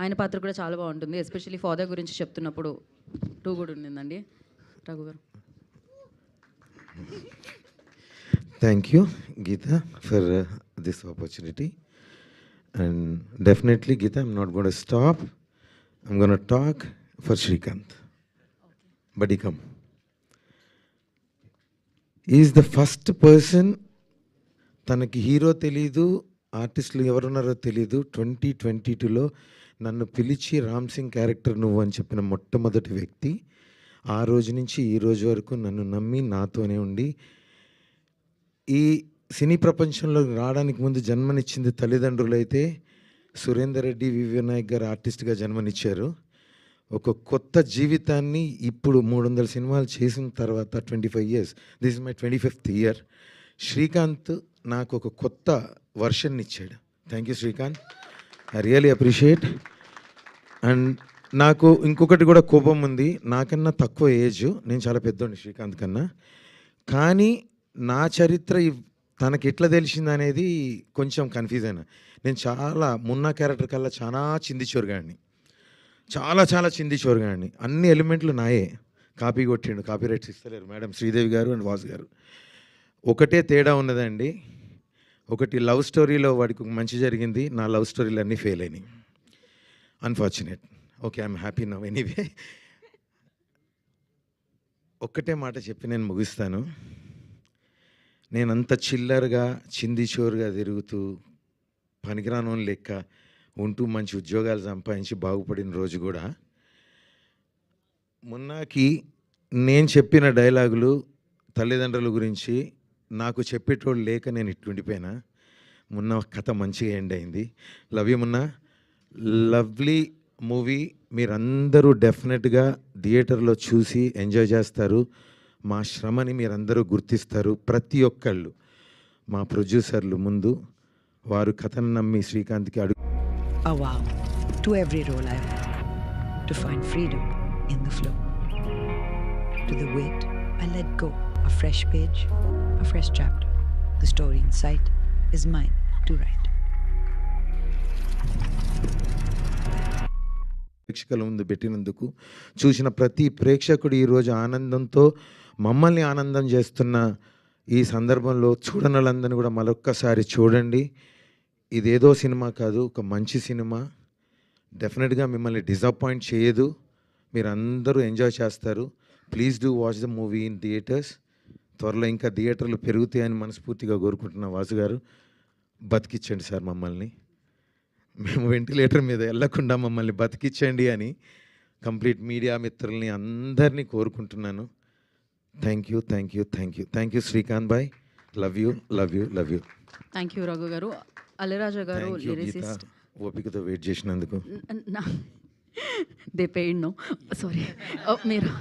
ఆయన పాత్ర కూడా చాలా బాగుంటుంది. ఎస్పెషల్లీ ఫాదర్ గురించి చెప్తున్నప్పుడు టూ కూడా ఉండిందండి. రఘు గారు. Thank you, Geeta, for this opportunity. And definitely, Geeta, I'm not going to stop. I'm going to talk for Srikanth. Buddy, come. He is the first person, తనకి హీరో తెలీదు, ఆర్టిస్టులు ఎవరున్నారో తెలీదు, 2022లో నన్ను పిలిచి రామ్ సింగ్ క్యారెక్టర్ నువ్వు అని చెప్పిన మొట్టమొదటి వ్యక్తి. ఆ రోజు నుంచి ఈ రోజు వరకు నన్ను నమ్మి నాతోనే ఉండి ఈ సినీ ప్రపంచంలో రావడానికి ముందు జన్మనిచ్చింది తల్లిదండ్రులైతే సురేందర్ రెడ్డి, వివినాయక్ గారు ఆర్టిస్ట్గా జన్మనిచ్చారు. ఒక కొత్త జీవితాన్ని ఇప్పుడు 300 సినిమాలు చేసిన తర్వాత 25 years, this is my 25th year, Srikanth నాకు ఒక కొత్త వర్షన్ ఇచ్చాడు. Thank you Srikanth, I really appreciate. And నాకు ఇంకొకటి కూడా కోపం ఉంది, నాకన్నా తక్కువ ఏజ్, నేను చాలా పెద్దోండి శ్రీకాంత్ కన్నా, కానీ నా చరిత్ర తనకి ఎట్లా తెలిసింది అనేది కొంచెం కన్ఫ్యూజ్ అయినా. నేను చాలా మున్నా క్యారెక్టర్ కల్లా చాలా చింది చోరుగాడిని, చాలా చింది చోరుగాడిని. అన్ని ఎలిమెంట్లు నాయే, కాపీ కొట్టిండు, కాపీ రైట్స్ ఇస్తలేరు మేడం శ్రీదేవి గారు అండ్ వాసు గారు. ఒకటే తేడా ఉన్నదండి, ఒకటి లవ్ స్టోరీలో వాడికి మంచి జరిగింది, నా లవ్ స్టోరీలు అన్నీ ఫెయిల్ అయినాయి. Unfortunate. Okay, I'm happy now anyway. ఒక్కటే మాట చెప్పి నేను ముగిస్తాను. నేనంత చిల్లరగా చింది చోరుగా తిరుగుతూ పనికిరాను లెక్క ఉంటూ మంచి ఉద్యోగాలు సంపాదించి బాగుపడిన రోజు కూడా మున్నాకి నేను చెప్పిన డైలాగులు తల్లిదండ్రుల గురించి నాకు చెప్పేటోళ్ళు లేక నేను ఇట్లుండిపోయినా. మున్న కథ మంచిగా ఎండ్ అయింది. Love you Munna. Lovely movie. మీరందరూ డెఫినెట్గా థియేటర్లో చూసి ఎంజాయ్ చేస్తారు. మా శ్రమని మీరందరూ గుర్తిస్తారు. ప్రతి ఒక్కళ్ళు మా ప్రొడ్యూసర్లు ముందు వారు కథను నమ్మి శ్రీకాంత్కి అడుగు. A vow to every role I play, to find freedom in the flow. To the wait, I let go. A fresh page, a fresh chapter. The story in sight is mine to write. ప్రేక్షకుల ముందు పెట్టినందుకు చూసిన ప్రతి ప్రేక్షకుడు ఈరోజు ఆనందంతో మమ్మల్ని ఆనందం చేస్తున్న ఈ సందర్భంలో చూడని వాళ్ళందరినీ కూడా మరొక్కసారి చూడండి. ఇదేదో సినిమా కాదు, ఒక మంచి సినిమా. డెఫినెట్గా మిమ్మల్ని డిసప్పాయింట్ చేయదు, మీరు అందరూ ఎంజాయ్ చేస్తారు. Please do watch the movie in theatres. త్వరలో ఇంకా థియేటర్లు పెరుగుతాయని మనస్ఫూర్తిగా కోరుకుంటున్న వాసు గారు, బతికించండి సార్ మమ్మల్ని. మేము వెంటిలేటర్ మీద వెళ్ళకుండా మమ్మల్ని బతికించండి అని కంప్లీట్ మీడియా మిత్రుల్ని అందరినీ కోరుకుంటున్నాను. Thank you, thank you, thank you, thank you Srikanth bye. Love you, love you, love you. Thank you Raghu garu. Alaraja garu lyricist. ఓపికతో వెయిట్ చేసినందుకు. They paid no, sorry. మీరు